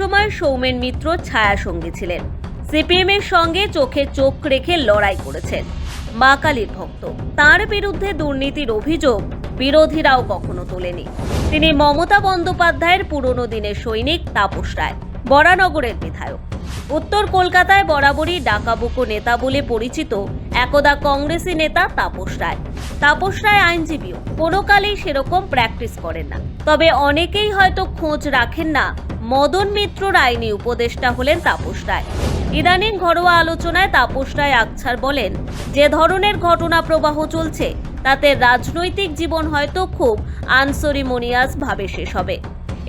একসময় সৌমেন মিত্র ছায়া সঙ্গী ছিলেন। সিপিএম এর সঙ্গে চোখে চোখ রেখে লড়াই করেছেন। মা কালীর ভক্ত, তার বিরুদ্ধে দুর্নীতির অভিযোগ বিরোধীরাও কখনো তোলেনি। তিনি মমতা বন্দ্যোপাধ্যায়ের পুরনো দিনের সৈনিক তাপস রায়, বরানগরের বিধায়ক। উত্তর কলকাতায় বরাবরই ডাকাবুকো নেতা বলে পরিচিত একদা কংগ্রেসী নেতা তাপস রায়। তাপস রায় আইনজীবীও, কোনো কালেই সেরকম প্র্যাকটিস করেন না। তবে অনেকেই হয়তো খোঁজ রাখেন না মদন মিত্রর আইনি উপদেষ্টা হলেন তাপস রায়। ইদানিং ঘরোয়া আলোচনায় তাপস রায় আকছার বলেন, যে ধরনের ঘটনা প্রবাহ চলছে তাতে রাজনৈতিক জীবন হয়তো খুব আনসেরিমোনিয়াস ভাবে শেষ হবে।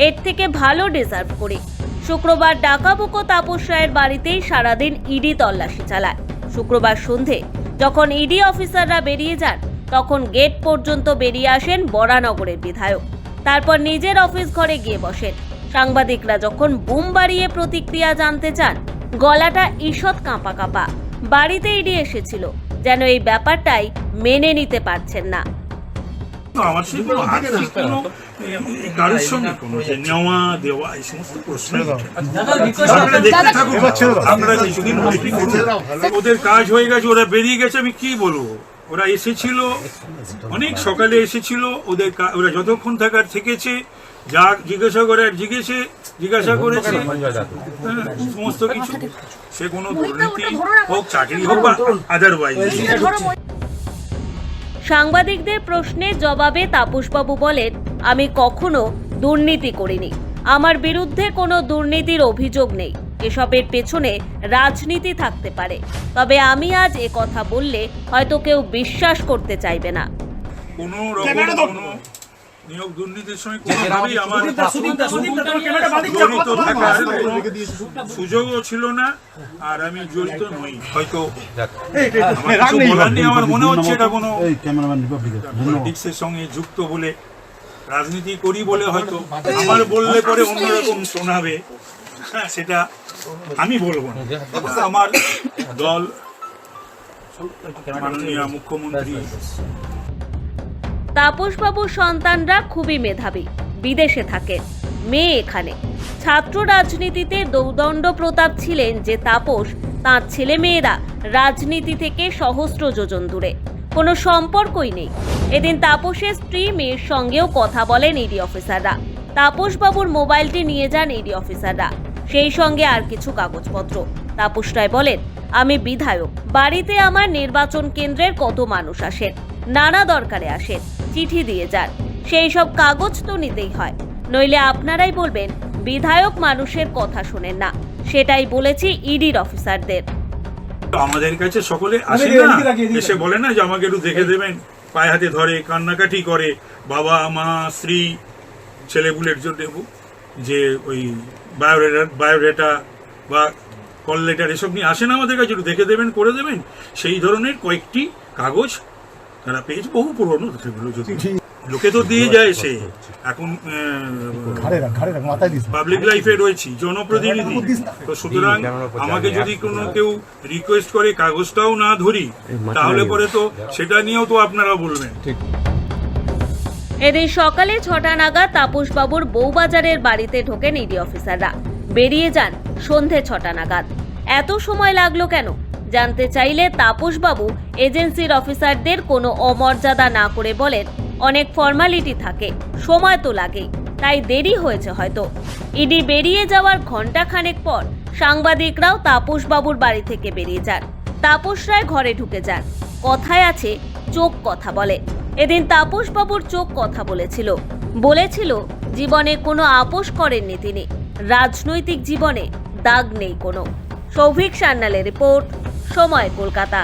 এর থেকে ভালো ডিজার্ভ করি। শুক্রবার ডাকাবুকো তাপস রায়ের বাড়িতেই সারাদিন ইডি তল্লাশি চালায়। শুক্রবার সন্ধে যখন ইডি অফিসাররা বেরিয়ে যান, তখন গেট পর্যন্ত বেরিয়ে আসেন বরানগরের বিধায়ক। তারপর নিজের অফিস ঘরে গিয়ে বসেন। সাংবাদিকরা যখন বুম বাড়িয়ে প্রতিক্রিয়া জানতে চান, গলাটা ঈষৎ কাঁপা কাঁপা। বাড়িতে ইডি এসেছিল, যেন এই ব্যাপারটাই মেনে নিতে পারছেন না। আমার সেই কোনো আর্থিক কোনো কারোর সঙ্গে কোনো যে নেওয়া দেওয়া এই সমস্ত প্রশ্ন আপনারা দেখতে থাকুন, আপনারা কিছুদিন ওয়েটিং করুন। ওদের কাজ হয়ে গেছে, ওরা বেরিয়ে গেছে, আমি কি বলবো। ওরা এসেছিল, অনেক সকালে এসেছিল, ওরা যতক্ষণ থাকার থেকেছে, যা জিজ্ঞাসা করে জিজ্ঞাসা করেছে, সমস্ত কিছু। সে কোনো দুর্নীতি হোক, চাকরি হোক বা আদারওয়াইজ। সাংবাদিকদের প্রশ্নের জবাবে তাপসবাবু বলেন, আমি কখনো দুর্নীতি করিনি। আমার বিরুদ্ধে কোনো দুর্নীতির অভিযোগ নেই। এসবের পেছনে রাজনীতি থাকতে পারে, তবে আমি আজ এ কথা বললে হয়তো কেউ বিশ্বাস করতে চাইবে না। কোনো রকম কোনো নিয়োগ দুর্নীতির সঙ্গে কোনোভাবেই আমার জড়িত থাকার সুযোগও ছিল না, আর আমি জড়িত নই। হয়তো আমার মনে হচ্ছে এটা কোনো পলিটিক্সের সঙ্গে যুক্ত বলে, রাজনীতি করি বলে হয়তো আমার বললে পরে অন্যরকম শোনাবে, সেটা আমি বলবো না। আমার দল, মাননীয় মুখ্যমন্ত্রী। তাপসবাবুর সন্তানরা খুবই মেধাবী, বিদেশে থাকেন, মেয়ে এখানে। ছাত্র রাজনীতিতে দৌদণ্ড প্রতাপ ছিলেন যে তাপস, তাঁর ছেলে মেয়েরা রাজনীতি থেকে সহস্র যোজন দূরে, কোনো সম্পর্কই নেই। এদিন তাপসের স্ত্রী মেয়ের সঙ্গেও কথা বলেন ইডি অফিসাররা। তাপসবাবুর মোবাইলটি নিয়ে যান ইডি অফিসাররা, সেই সঙ্গে আর কিছু কাগজপত্র। তাপস রায় বলেন, আমি বিধায়ক, বাড়িতে আমার নির্বাচন কেন্দ্রের কত মানুষ আসেন, নানা দরকারে আসেন, চিঠি দিয়ে যান, সেই সব কাগজ তো নিতেই হয়, নইলে আপনারাই বলবেন বিধায়ক মানুষের কথা শোনেন না। সেটাই বলেছি ইডির অফিসারদের। আমাদের কাছে সকলে আসে না, এসে বলে না যে আমাকে একটু দেখে দেবেন, পায়ে হাতে ধরে কান্নাকাটি করে, বাবা মা স্ত্রী ছেলেপুলের জন্য যে ওই বায়োডাটা বা কল লেটার এসব নিয়ে আসেন আমাদের কাছে, একটু দেখে দেবেন, করে দেবেন। সেই ধরনের কয়েকটি কাগজ তারা পেয়েছে, বহু পুরনো সেগুলো, যদি লোকে তো দিয়ে যায়। সে এখন পাবলিক লাইফে রয়েছি, জনপ্রতিনিধি, তো সুতরাং আমাকে যদি কোনো কেউ রিকোয়েস্ট করে কাগজটাও না ধরি, তাহলে পরে তো সেটা নিয়েও তো আপনারা বলবেন। এদিন সকালে 6টা নাগাদ তাপসবাবুর বউবাজারের বাড়িতে ঢোকেন ইডি অফিসাররা, বেরিয়ে যান সন্ধে 6টা নাগাদ। এত সময় লাগলো কেন জানতে চাইলে তাপসবাবু এজেন্সির অফিসারদের কোনো অমর্যাদা না করে বলেন, অনেক ফর্মালিটি থাকে, সময় তো লাগেই, তাই দেরি হয়েছে হয়তো। ইডি বেরিয়ে যাওয়ার ঘণ্টাখানেক পর সাংবাদিকরাও তাপসবাবুর বাড়ি থেকে বেরিয়ে যান। তাপস রায় ঘরে ঢুকে যান। কথায় আছে, চোখ কথা বলে। এদিন তাপসবাবুর চোখ কথা বলেছিল জীবনে কোনো আপোষ করেননি তিনি, রাজনৈতিক জীবনে দাগ নেই কোনো। সৌভিক সান্যালের রিপোর্ট, সময় কলকাতা।